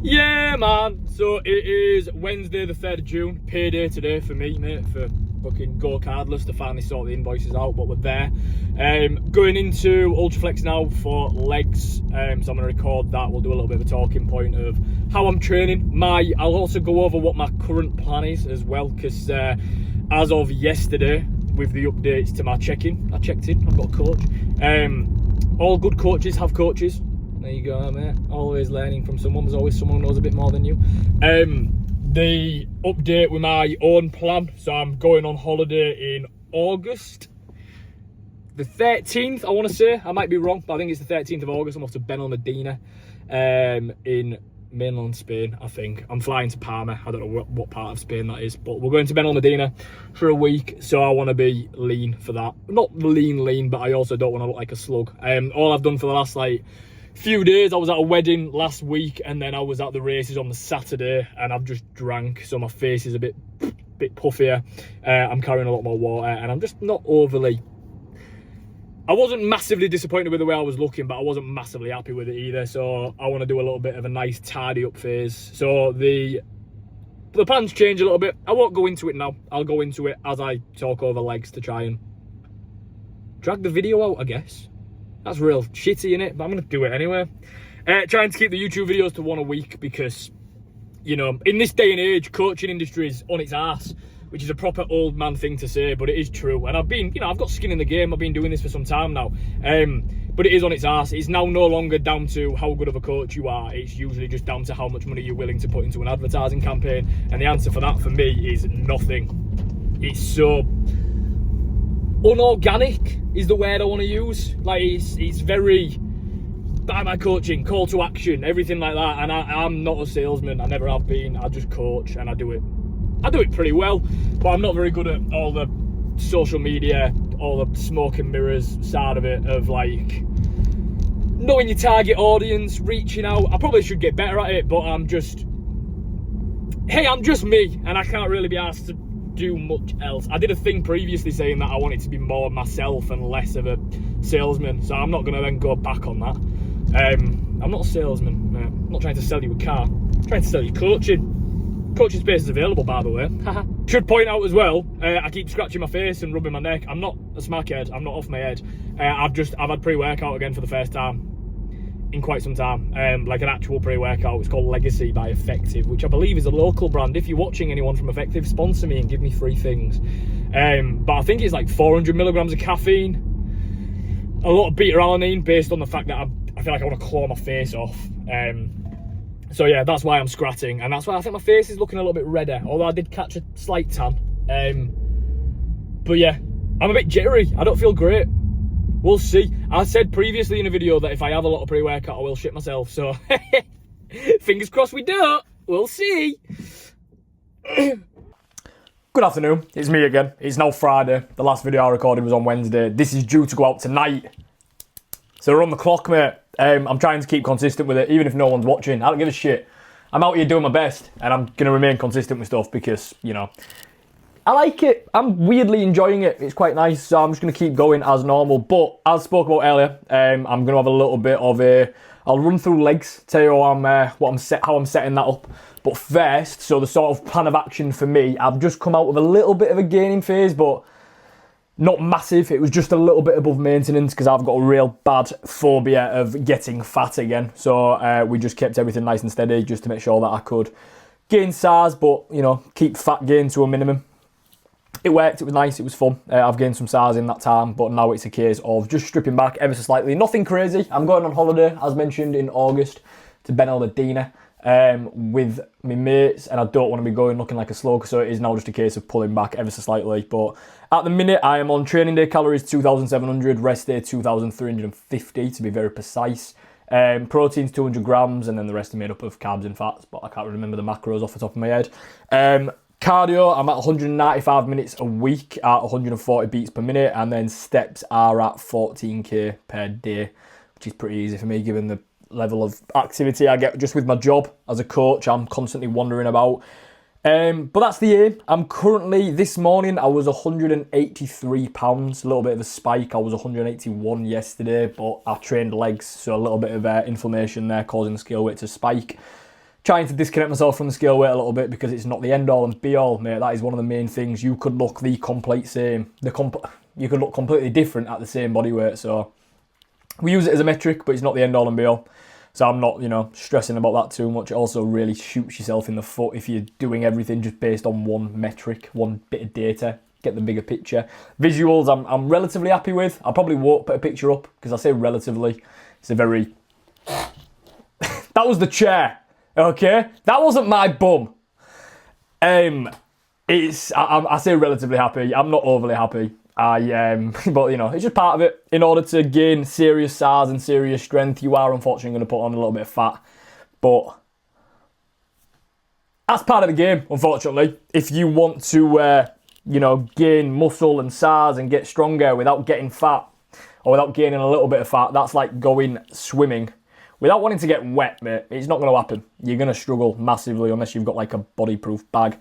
Yeah, man. So it is Wednesday, the 3rd of June. Payday today for me, mate, for fucking Go Cardless to finally sort the invoices out, but we're there. Going into Ultraflex now for legs. So I'm going to record that. We'll do a little bit of a talking point of how I'm training. I'll also go over what my current plan is as well, because as of yesterday, with the updates to my check-in, I checked in, I've got a coach. All good coaches have coaches. There you go, mate. Always learning from someone. There's always someone who knows a bit more than you. The update with my own plan. So I'm going on holiday in August. The 13th, I want to say. I might be wrong, but I think it's the 13th of August. I'm off to Benalmádena in mainland Spain, I think. I'm flying to Palma. I don't know what part of Spain that is, but we're going to Benalmádena for a week, so I want to be lean for that. Not lean, but I also don't want to look like a slug. All I've done for the last, few days, I was at a wedding last week, and then I was at the races on the Saturday, and I've just drank, so my face is a bit puffier. I'm carrying a lot more water, and I'm just not overly... I wasn't massively disappointed with the way I was looking, but I wasn't massively happy with it either, so I want to do a little bit of a nice tidy up phase. So the plans change a little bit. I won't go into it now. I'll go into it as I talk over legs to try and drag the video out, I guess. That's real shitty, innit? But I'm going to do it anyway. Trying to keep the YouTube videos to one a week because, you know, in this day and age, coaching industry is on its ass, which is a proper old man thing to say, but it is true. And I've been, I've got skin in the game. I've been doing this for some time now. But it is on its ass. It's now no longer down to how good of a coach you are. It's usually just down to how much money you're willing to put into an advertising campaign. And the answer for that, for me, is nothing. It's so... unorganic is the word I want to use. It's very buy my coaching, call to action, everything like that. And I'm not a salesman. I never have been. I just coach, and I do it pretty well. But I'm not very good at all the social media, all the smoke and mirrors side of it, of knowing your target audience, reaching out. I probably should get better at it, but I'm just me, and I can't really be asked to do much else. I did a thing previously saying that I wanted to be more myself and less of a salesman, so I'm not going to then go back on that. I'm not a salesman, mate. I'm not trying to sell you a car. I'm trying to sell you coaching. Coaching space is available, by the way. Should point out as well, I keep scratching my face and rubbing my neck. I'm not a smackhead. I'm not off my head. I've had pre-workout again for the first time in quite some time, like an actual pre-workout. It's called Legacy by Effective, which I believe is a local brand. If you're watching, anyone from Effective, sponsor me and give me free things. But I think it's like 400 milligrams of caffeine, a lot of beta-alanine, based on the fact that I feel like I want to claw my face off. So yeah, that's why I'm scratching, and that's why I think my face is looking a little bit redder, although I did catch a slight tan. But yeah, I'm a bit jittery. I don't feel great. We'll see. I said previously in a video that if I have a lot of pre-workout, I will shit myself. So, fingers crossed we don't. We'll see. Good afternoon. It's me again. It's now Friday. The last video I recorded was on Wednesday. This is due to go out tonight. So we're on the clock, mate. I'm trying to keep consistent with it, even if no one's watching. I don't give a shit. I'm out here doing my best, and I'm going to remain consistent with stuff because, I like it. I'm weirdly enjoying it. It's quite nice, so I'm just going to keep going as normal. But as I spoke about earlier, I'm going to have a little bit of I'll run through legs, tell you how I'm setting that up. But first, so the sort of plan of action for me, I've just come out with a little bit of a gaining phase, but not massive. It was just a little bit above maintenance because I've got a real bad phobia of getting fat again. So we just kept everything nice and steady just to make sure that I could gain size, but, keep fat gain to a minimum. It worked, it was nice, it was fun. I've gained some size in that time, but now it's a case of just stripping back ever so slightly. Nothing crazy. I'm going on holiday, as mentioned, in August to Benalmádena with my mates, and I don't want to be going looking like a slug, so it is now just a case of pulling back ever so slightly. But at the minute, I am on training day calories 2,700, rest day 2,350 to be very precise. Proteins 200 grams, and then the rest are made up of carbs and fats, but I can't remember the macros off the top of my head. Cardio, I'm at 195 minutes a week at 140 beats per minute, and then steps are at 14k per day, which is pretty easy for me given the level of activity I get just with my job as a coach. I'm constantly wandering about. But that's the aim. I'm currently, this morning, I was 183 pounds, a little bit of a spike. I was 181 yesterday, but I trained legs, so a little bit of inflammation there causing the scale weight to spike. trying to disconnect myself from the scale weight a little bit because it's not the end all and be all, mate. That is one of the main things. You could look the complete same. You could look completely different at the same body weight. So we use it as a metric, but it's not the end all and be all. So I'm not, stressing about that too much. It also really shoots yourself in the foot if you're doing everything just based on one metric, one bit of data. Get the bigger picture. Visuals, I'm relatively happy with. I probably won't put a picture up because I say relatively. It's a very... That was the chair, okay? That wasn't my bum. I say relatively happy. I'm not overly happy. But it's just part of it. In order to gain serious size and serious strength, you are unfortunately going to put on a little bit of fat. But that's part of the game, unfortunately. If you want to, gain muscle and size and get stronger without getting fat, or without gaining a little bit of fat, that's like going swimming. Without wanting to get wet, mate, it's not going to happen. You're going to struggle massively unless you've got like a bodyproof bag.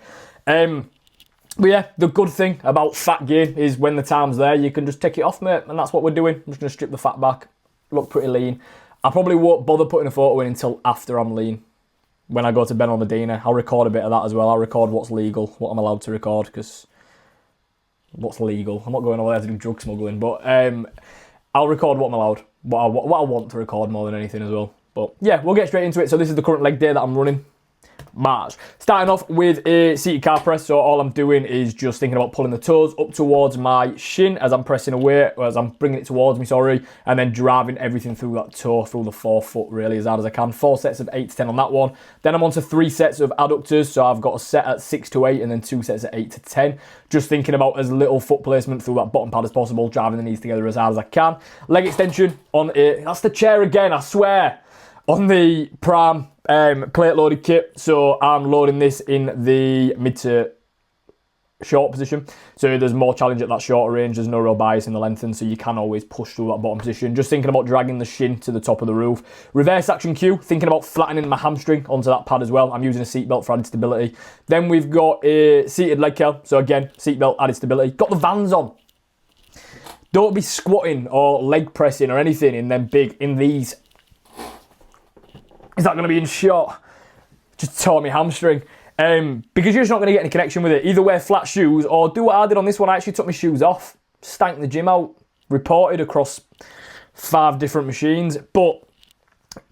But yeah, the good thing about fat gain is when the time's there, you can just take it off, mate. And that's what we're doing. I'm just going to strip the fat back, look pretty lean. I probably won't bother putting a photo in until after I'm lean. When I go to Ben on Medina, I'll record a bit of that as well. I'll record what's legal, what I'm allowed to record, because what's legal? I'm not going over there to do drug smuggling, but I'll record what I'm allowed, what I want to record more than anything as well. But yeah, we'll get straight into it. So this is the current leg day that I'm running. March. Starting off with a seated car press, so all I'm doing is just thinking about pulling the toes up towards my shin as I'm pressing away, or as I'm bringing it towards me, and then driving everything through that toe, through the forefoot really as hard as I can. 4 sets of 8 to 10 on that one. Then I'm on to 3 sets of adductors, so I've got a set at 6 to 8 and then 2 sets at 8 to 10. Just thinking about as little foot placement through that bottom pad as possible, driving the knees together as hard as I can. Leg extension on a, that's the chair again, I swear, on the Prime plate loaded kit. So I'm loading this in the mid to short position. So there's more challenge at that shorter range. There's no real bias in the lengthen, so you can always push through that bottom position. Just thinking about dragging the shin to the top of the roof. Reverse action cue, thinking about flattening my hamstring onto that pad as well. I'm using a seatbelt for added stability. Then we've got a seated leg curl. So again, seatbelt, added stability. Got the Vans on. Don't be squatting or leg pressing or anything in them big, in these. Is that going to be in shot? Just tore my hamstring. Because you're just not going to get any connection with it. Either wear flat shoes or do what I did on this one. I actually took my shoes off, stank the gym out, reported across 5 different machines, but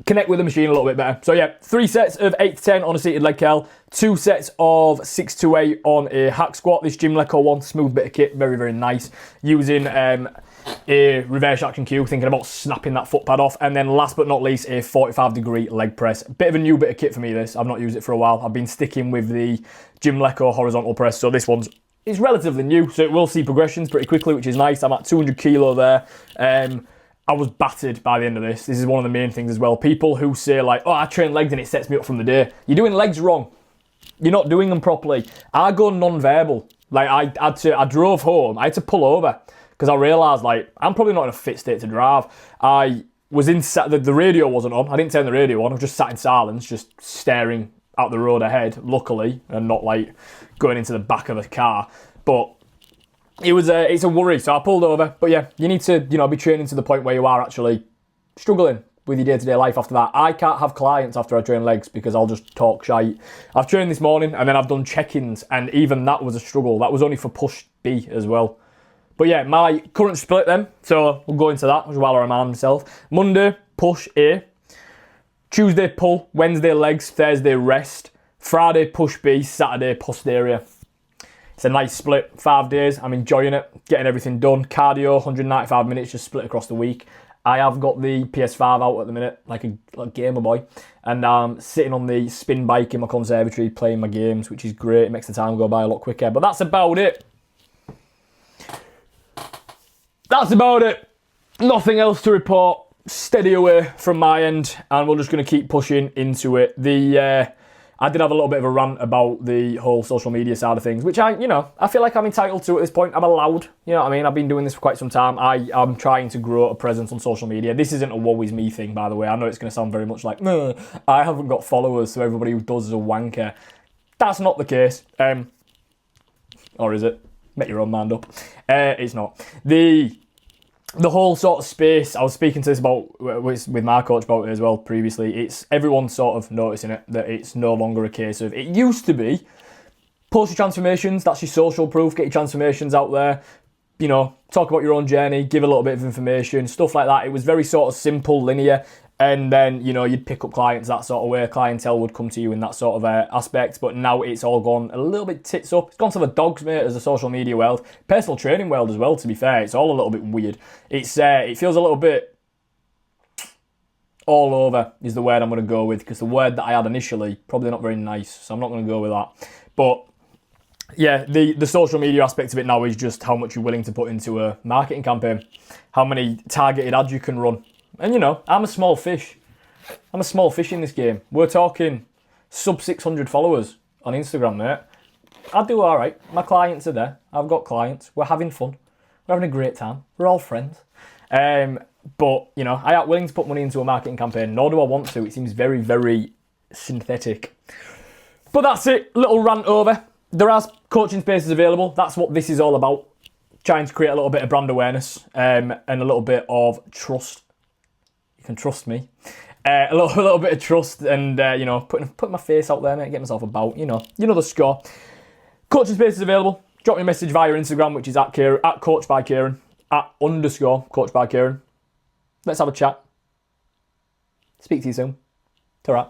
connect with the machine a little bit better. So yeah, 3 sets of 8 to 10 on a seated leg curl, 2 sets of 6 to 8 on a hack squat. This Gymleco one, smooth bit of kit, very, very nice. Using a reverse action cue, thinking about snapping that foot pad off. And then last but not least, a 45-degree leg press. Bit of a new bit of kit for me, this. I've not used it for a while. I've been sticking with the Gymleco horizontal press, so this one's relatively new, so it will see progressions pretty quickly, which is nice. I'm at 200 kilo there. I was battered by the end of this. This is one of the main things as well. People who say like, oh, I train legs and it sets me up from the day. You're doing legs wrong. You're not doing them properly. I go non-verbal. Like I drove home. I had to pull over because I realised like I'm probably not in a fit state to drive. I was in the radio wasn't on. I didn't turn the radio on. I was just sat in silence, just staring out the road ahead. Luckily, and not like going into the back of the car. But it's a worry. So I pulled over. But yeah, you need to be training to the point where you are actually struggling with your day-to-day life after that. I can't have clients after I train legs because I'll just talk shite. I've trained this morning and then I've done check-ins, and even that was a struggle. That was only for push B as well. But yeah, my current split then, so we'll go into that while I remind myself. Monday, push A. Tuesday, pull. Wednesday, legs. Thursday, rest. Friday, push B. Saturday, posterior. It's a nice split. 5 days. I'm enjoying it. Getting everything done. Cardio, 195 minutes, just split across the week. I have got the PS5 out at the minute, like a gamer boy. And I'm sitting on the spin bike in my conservatory playing my games, which is great. It makes the time go by a lot quicker. But that's about it. That's about it. Nothing else to report. Steady away from my end, and we're just going to keep pushing into it. I did have a little bit of a rant about the whole social media side of things, which I feel like I'm entitled to at this point. I'm allowed, you know what I mean? I've been doing this for quite some time. I'm trying to grow a presence on social media. This isn't a woe is me thing, by the way. I know it's going to sound very much like, no, I haven't got followers, so everybody who does is a wanker. That's not the case. Or is it? Make your own mind up. It's not. the whole sort of space, I was speaking to this about with my coach about it as well previously. It's everyone's sort of noticing it, that it's no longer a case of, it used to be post your transformations, that's your social proof, get your transformations out there, you know, talk about your own journey, give a little bit of information, stuff like that. It was very sort of simple, linear, and then, you know, you'd pick up clients that sort of way. Clientele would come to you in that sort of aspect. But now it's all gone a little bit tits up. It's gone to the dogs, mate, as a social media world. Personal training world as well, to be fair. It's all a little bit weird. It feels a little bit all over is the word I'm going to go with, because the word that I had initially, probably not very nice. So I'm not going to go with that. But yeah, the social media aspect of it now is just how much you're willing to put into a marketing campaign. How many targeted ads you can run. And, you know, I'm a small fish. I'm a small fish in this game. We're talking sub 600 followers on Instagram, mate. I do all right. My clients are there. I've got clients. We're having fun. We're having a great time. We're all friends. But, you know, I ain't willing to put money into a marketing campaign, nor do I want to. It seems very, very synthetic. But that's it. Little rant over. There are coaching spaces available. That's what this is all about. Trying to create a little bit of brand awareness and a little bit of trust. You can trust me. A little bit of trust and, you know, putting my face out there, mate, get myself about, you know the score. Coaching space is available. Drop me a message via Instagram, which is at Coach by Kieran, @ Coach by Kieran. Let's have a chat. Speak to you soon. Ta-ra.